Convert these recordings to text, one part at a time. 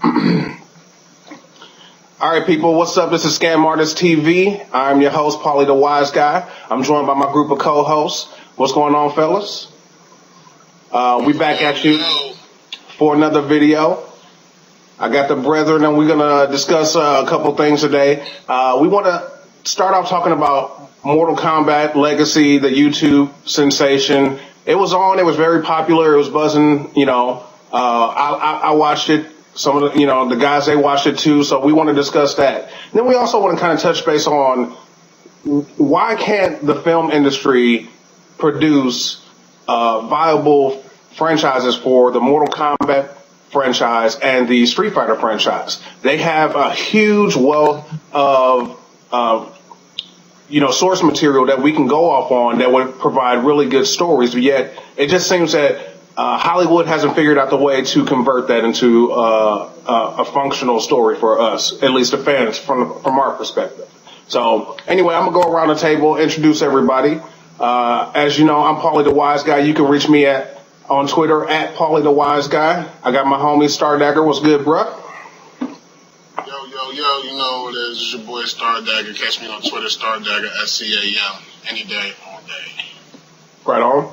All right, people, what's up? This is Scam Artist TV. I'm your host, Paulthewysguy. I'm joined by my group of co-hosts. What's going on, fellas? We back at you for another video. I got the brethren, and we're going to discuss a couple things today. We want to start off talking about Mortal Kombat Legacy, the YouTube sensation. It was on. It was very popular. It was buzzing. I watched it. Some of the, the guys, they watched it too. So we want to discuss that. And then we also want to kind of touch base on why can't the film industry produce viable franchises for the Mortal Kombat franchise and the Street Fighter franchise. They have a huge wealth of, source material that we can go off on that would provide really good stories. But yet it just seems that Hollywood hasn't figured out the way to convert that into a functional story for us, at least the fans from our perspective. So anyway, I'm gonna go around the table, introduce everybody. As you know, I'm Paulthewysguy. You can reach me on Twitter at Paulthewysguy. I got my homie Stardager. What's good, bruh? Yo, you know what it is. It's your boy Stardager. Catch me on Twitter, Stardager, S.C.A.M. Any day, all day. Right on.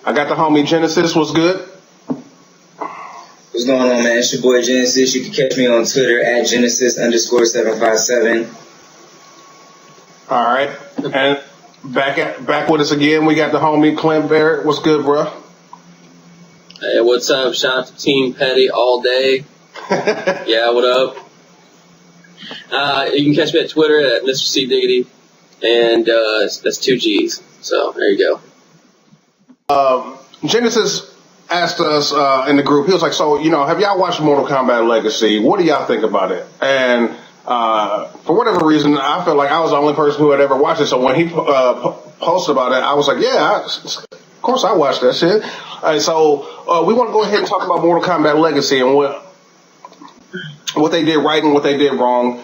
I got the homie Genesis. What's good? What's going on, man? It's your boy Genesis. You can catch me on Twitter at Genesis_757. All right. And back with us again, we got the homie Clint Baird. What's good, bro? Hey, what's up? Shout out to Team Petty all day. Yeah, what up? You can catch me at Twitter at Mr. C. Diggity. And that's 2 G's. So there you go. Genesis asked us in the group, he was like, so, have y'all watched Mortal Kombat Legacy? What do y'all think about it? And for whatever reason, I felt like I was the only person who had ever watched it. So when he posted about it, I was like, yeah, of course I watched that shit. So we want to go ahead and talk about Mortal Kombat Legacy and what they did right and what they did wrong.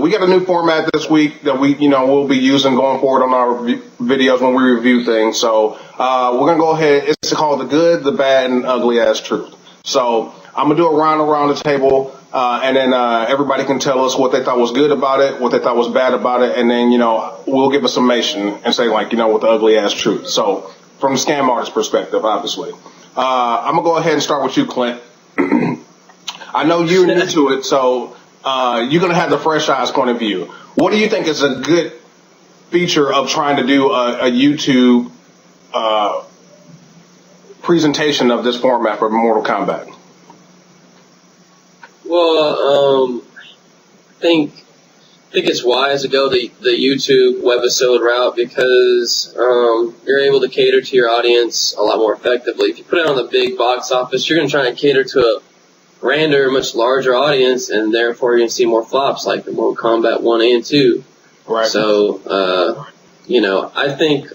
We got a new format this week that we'll be using going forward on our videos when we review things. So we're going to go ahead. It's called The Good, the Bad, and Ugly Ass Truth. So I'm going to do a round around the table, and then everybody can tell us what they thought was good about it, what they thought was bad about it, and then, we'll give a summation and say, what the ugly ass truth. So from the Scam Artist perspective, obviously. I'm going to go ahead and start with you, Clint. I know you're new to it, so you're going to have the fresh eyes point of view. What do you think is a good feature of trying to do a YouTube presentation of this format for Mortal Kombat? Well, I think it's wise to go the YouTube Webisode route because you're able to cater to your audience a lot more effectively. If you put it on the big box office, you're going to try and cater to a grander, much larger audience, and therefore you're going to see more flops like the Mortal Kombat 1 and 2. Right. So, I think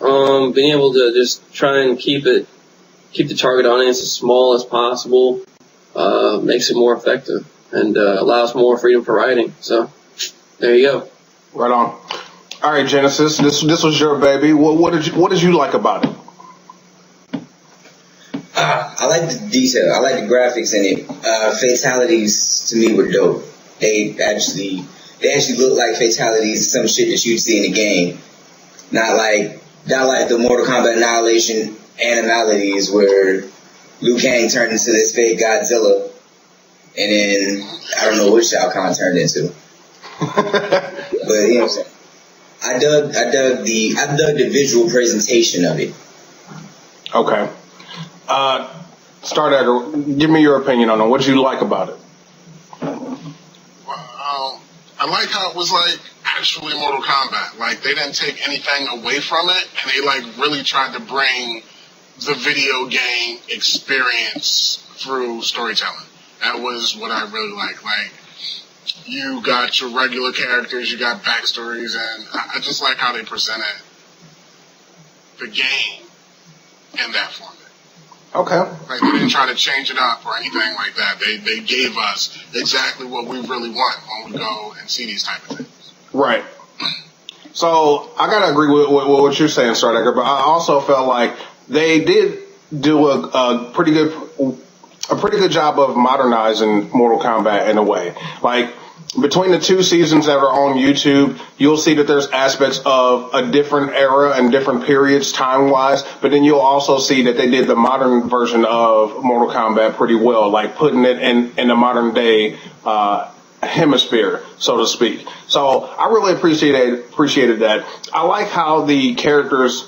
being able to just try and keep the target audience as small as possible makes it more effective and allows more freedom for writing. So, there you go. Right on. All right, Genesis, this was your baby. What did you like about it? I like the detail. I like the graphics in it. Fatalities to me were dope. They actually look like fatalities, some shit that you'd see in the game. Not like the Mortal Kombat Annihilation animalities where Liu Kang turned into this fake Godzilla, and then I don't know what Shao Kahn turned into. But you know what I'm saying? I dug the visual presentation of it. Okay. Stardager, give me your opinion on it. What did you like about it? Well, I like how it was actually Mortal Kombat. They didn't take anything away from it, and they really tried to bring the video game experience through storytelling. That was what I really liked. You got your regular characters, you got backstories, and I just like how they presented the game in that format. Okay. They didn't try to change it up or anything like that. They gave us exactly what we really want when we go and see these type of things. Right. So I gotta agree with what you're saying, Stardager, but I also felt like they did do a pretty good a pretty good job of modernizing Mortal Kombat in a way. Like, between the 2 seasons that are on YouTube, you'll see that there's aspects of a different era and different periods time-wise, but then you'll also see that they did the modern version of Mortal Kombat pretty well, like putting it in the modern day hemisphere, so to speak. So I really appreciated that. I like how the characters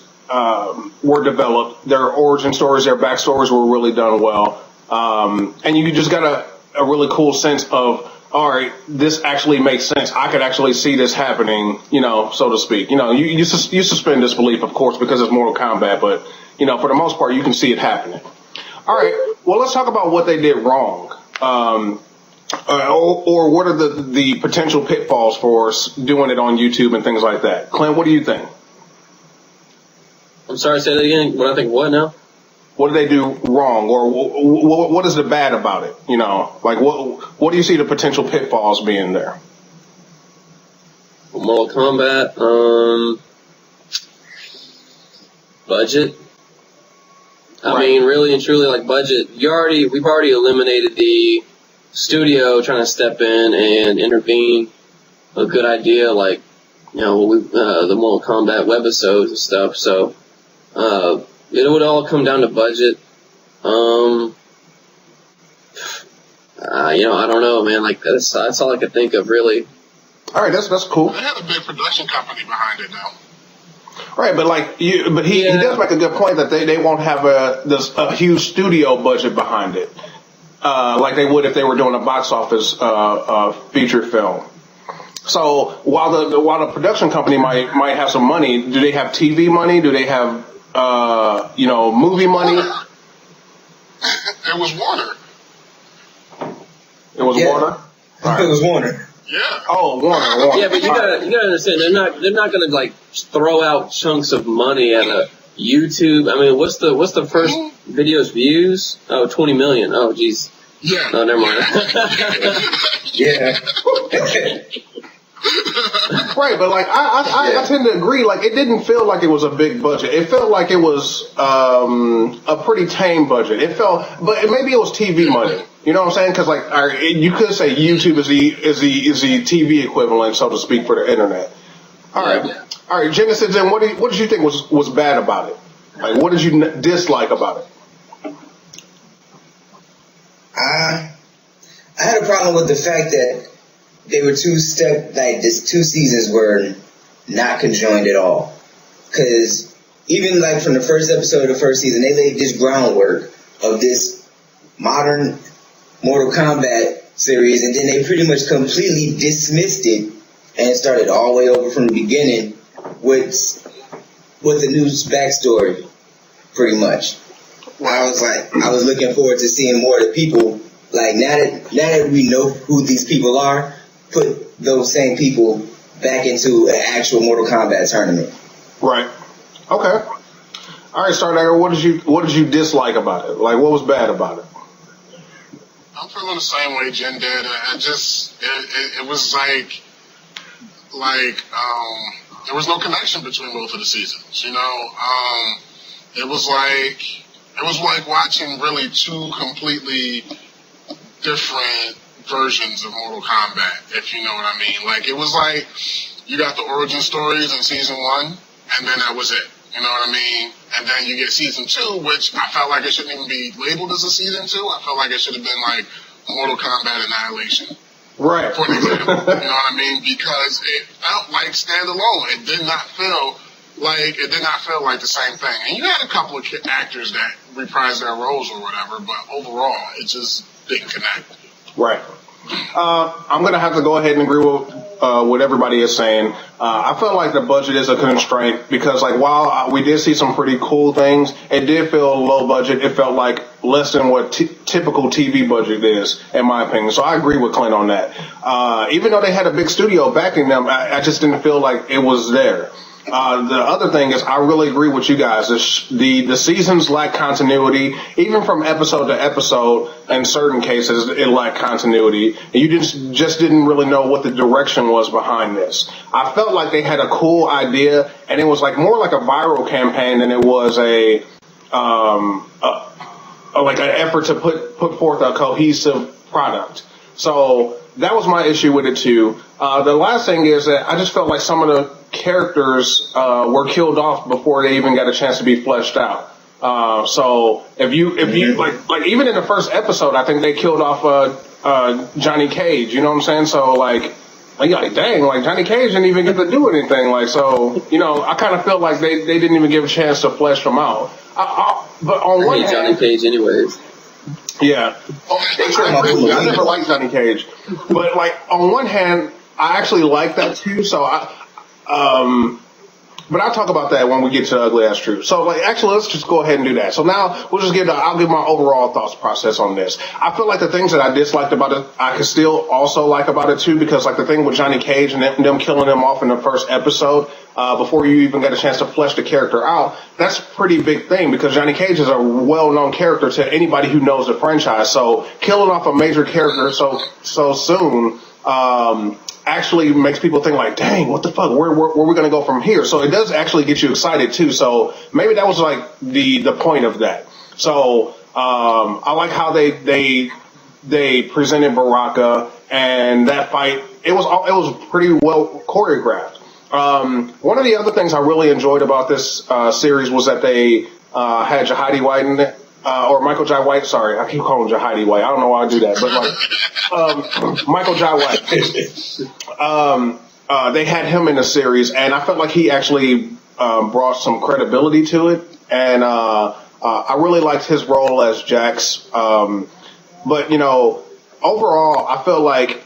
were developed. Their origin stories, their backstories were really done well. And you just got a really cool sense of, all right, this actually makes sense. I could actually see this happening, so to speak. You suspend disbelief, of course, because it's Mortal Kombat, but, for the most part, you can see it happening. All right, well, let's talk about what they did wrong. Or what are the potential pitfalls for doing it on YouTube and things like that. Clint, what do you think? I'm sorry, say that again. What I think what now? What do they do wrong, or what is the bad about it? Like what do you see the potential pitfalls being there? Mortal Kombat, budget. I mean, really and truly, like budget. We've already eliminated the studio trying to step in and intervene. A good idea, like the Mortal Kombat webisodes and stuff. So. It would all come down to budget. I don't know, man. Like that's all I could think of, really. All right, that's cool. They had a big production company behind it, though. Right, but he does make a good point that they won't have a huge studio budget behind it, like they would if they were doing a box office feature film. So while the production company might have some money, do they have TV money? Do they have movie money? It was Warner. It was Warner? Right. It was Warner. Yeah. Oh, Warner. Yeah, but you gotta understand, they're not gonna like throw out chunks of money at a YouTube. I mean, what's the first video's views? Oh, 20 million. Oh, geez. Yeah. No, never mind. Yeah. Right, but like I tend to agree. Like it didn't feel like it was a big budget. It felt like it was a pretty tame budget. But maybe it was TV money. You know what I'm saying? Because like you could say YouTube is the TV equivalent, so to speak, for the internet. All right, Genesis. Then what did you think was bad about it? Like what did you dislike about it? I had a problem with the fact that they were 2 seasons were not conjoined at all. Because even like from the first episode of the first season, they laid this groundwork of this modern Mortal Kombat series, and then they pretty much completely dismissed it and started all the way over from the beginning with a new backstory, pretty much. I was looking forward to seeing more of the people. Like now that we know who these people are, put those same people back into an actual Mortal Kombat tournament. Right. Okay. All right, Stardager, what did you dislike about it? Like, what was bad about it? I'm feeling the same way Jen did. It was like there was no connection between both of the seasons. It was like watching really 2 completely different versions of Mortal Kombat, if you know what I mean. Like, it was like you got the origin stories in season 1, and then that was it. You know what I mean? And then you get season 2, which I felt like it shouldn't even be labeled as a season 2. I felt like it should have been like Mortal Kombat Annihilation. Right. For example. You know what I mean? Because it felt like standalone. It did not feel like the same thing. And you had a couple of actors that reprised their roles or whatever, but overall, it just didn't connect. Right. I'm going to have to go ahead and agree with what everybody is saying. I feel like the budget is a constraint because, like, while we did see some pretty cool things, it did feel low budget. It felt like less than what typical TV budget is, in my opinion. So I agree with Clint on that. Even though they had a big studio backing them, I just didn't feel like it was there. The other thing is, I really agree with you guys. The seasons lack continuity, even from episode to episode. In certain cases, it lacked continuity. And you just didn't really know what the direction was behind this. I felt like they had a cool idea, and it was like more like a viral campaign than it was a like an effort to put forth a cohesive product. So that was my issue with it too. The last thing is that I just felt like some of the characters were killed off before they even got a chance to be fleshed out. So if you like even in the first episode, I think they killed off Johnny Cage. You know what I'm saying? So like dang, like Johnny Cage didn't even get to do anything. Like, so I kind of feel like they didn't even give a chance to flesh them out. But on one hand, Johnny Cage, anyways. Yeah. I never liked Johnny Cage. But, like, on one hand, I actually like that, too. So, but I'll talk about that when we get to the ugly ass truth. So, like, actually, let's just go ahead and do that. So now I'll give my overall thoughts process on this. I feel like the things that I disliked about it, I could still also like about it too, because like the thing with Johnny Cage and them killing him off in the first episode, before you even get a chance to flesh the character out, that's a pretty big thing because Johnny Cage is a well-known character to anybody who knows the franchise. So killing off a major character so soon, actually makes people think like, dang, what the fuck? Where we going to go from here? So it does actually get you excited too. So maybe that was like the point of that. So I like how they presented Baraka and that fight. It was pretty well choreographed. One of the other things I really enjoyed about this series was that they had Jahidi White in it. Or Michael Jai White, sorry, I keep calling him Jahidi White. I don't know why I do that, but like, Michael Jai White. They had him in the series, and I felt like he actually brought some credibility to it, and I really liked his role as Jax. But overall, I feel like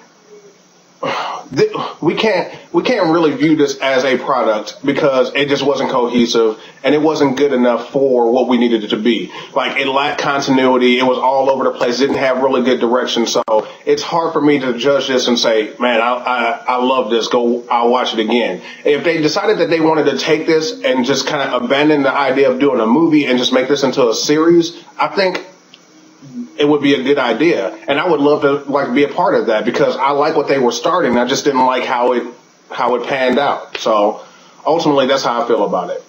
we can't really view this as a product because it just wasn't cohesive and it wasn't good enough for what we needed it to be. Like, it lacked continuity. It was all over the place. Didn't have really good direction. So it's hard for me to judge this and say, man, I love this. I'll watch it again. If they decided that they wanted to take this and just kind of abandon the idea of doing a movie and just make this into a series, I think it would be a good idea, and I would love to be a part of that because I like what they were starting. I just didn't like how it panned out. So ultimately, that's how I feel about it.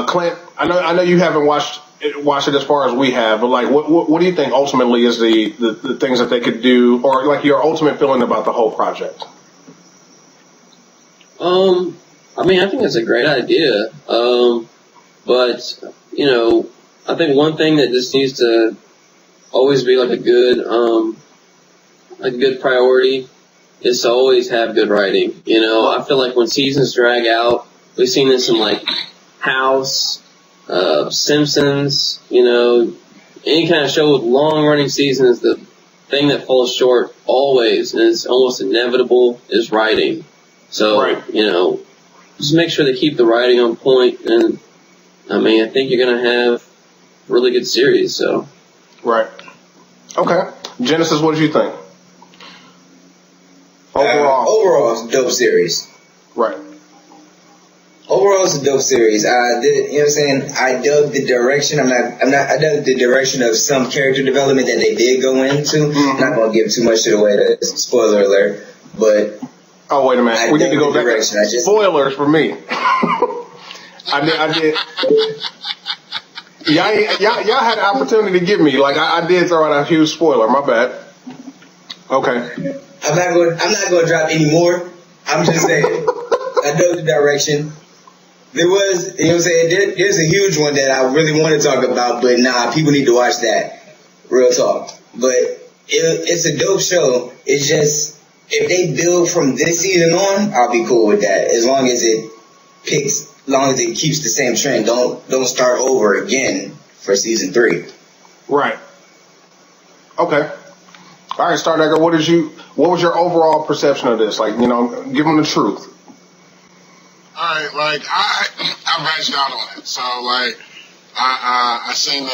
Clint, I know you haven't watched it as far as we have, but like, what do you think ultimately is the things that they could do, or like your ultimate feeling about the whole project? I mean, I think it's a great idea. But I think one thing that just needs to always be like a good priority is to always have good writing. I feel like when seasons drag out, we've seen this in like House, Simpsons, any kind of show with long running seasons, the thing that falls short always and is almost inevitable is writing. So, right. Just make sure to keep the writing on point, and I mean, I think you're going to have a really good series, so. Right. Okay. Genesis, what did you think? Overall, it's a dope series. Right. Overall, it's a dope series. You know what I'm saying? I dug the direction. I dug the direction of some character development that they did go into. Mm-hmm. I'm not going to give too much of it away. Spoiler alert. But. Oh, wait a minute. We need to go back. Direction. Spoilers for me. I did. Y'all had an opportunity to give me. Like, I did throw out a huge spoiler. My bad. Okay. I'm not going to drop any more. I'm just saying. I dug the direction. There was, you know what I'm saying, there's a huge one that I really want to talk about, but nah, people need to watch that. Real talk. But it's a dope show. It's just, if they build from this season on, I'll be cool with that. As long as it keeps the same trend. Don't start over again for season 3. Right. Okay. All right, Stardager, what was your overall perception of this? Like, give them the truth. All right, like I branched out on it, so like I seen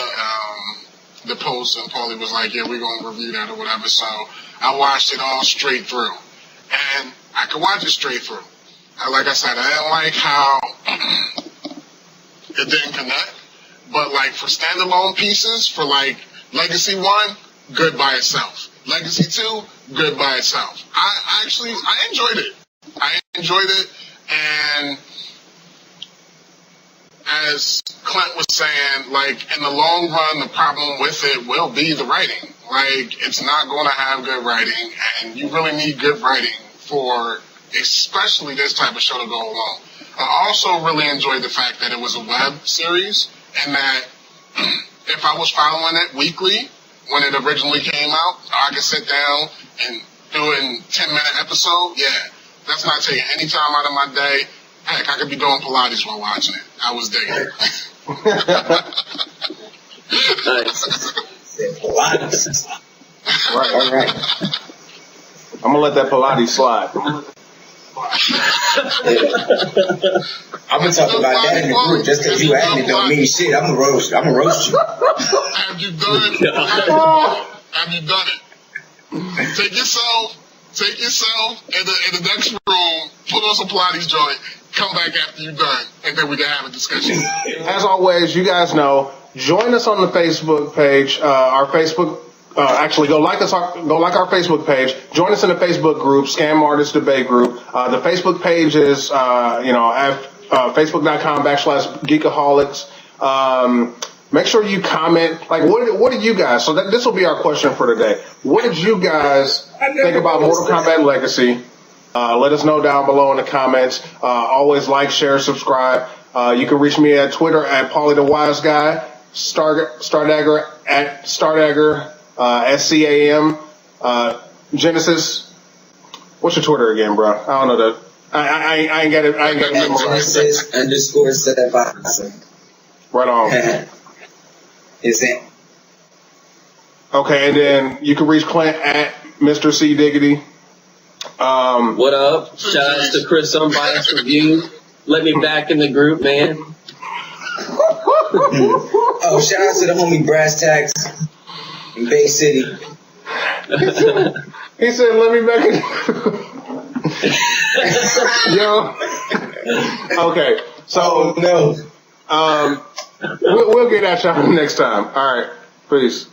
the post and Paulie was like, yeah, we're gonna review that or whatever. So I watched it all straight through, and I could watch it straight through. Like I said, I didn't like how it didn't connect, but like for standalone pieces, for like Legacy 1, good by itself. Legacy 2, good by itself. I enjoyed it. I enjoyed it. And as Clint was saying, like, in the long run, the problem with it will be the writing. Like, it's not going to have good writing, and you really need good writing for especially this type of show to go along. I also really enjoyed the fact that it was a web series, and that if I was following it weekly when it originally came out, I could sit down and do a 10-minute episode. Yeah, that's not taking any time out of my day. Heck, I could be doing Pilates while watching it. I was digging it. Pilates. Right, all right. I'm gonna let that Pilates slide. I'm gonna talk about that in the group. Just because you asked me don't mean shit. I'm gonna roast you. Have you done it? Have you done it? Take yourself in the next room, put on some Pilates joint, come back after you're done, and then we can have a discussion. As always, you guys know, join us on the Facebook page. Our Facebook, actually, go like our Facebook page. Join us in the Facebook group, S.C.A.M Artist Debate Group. The Facebook page is, at facebook.com/geekaholics. Make sure you comment. Like, what did you guys? So this will be our question for today. What did you guys think about Mortal Kombat Legacy? Let us know down below in the comments. Always like, share, subscribe. You can reach me at Twitter at Paulthewysguy, Stardager at Stardager, S.C.A.M. Genesis. What's your Twitter again, bro? I don't know that. I ain't got it. I ain't got it memorized. Genesis_757. Right on. Is it? Okay, and then you can reach Clint at Mr. C Diggity. What up? Shout out to Chris Unbiased Review. Let me back in the group, man. Oh, shout out to the homie Brass Tacks in Bay City. He said, let me back in. Yo. Okay, so no. we'll get at y'all next time. All right, peace.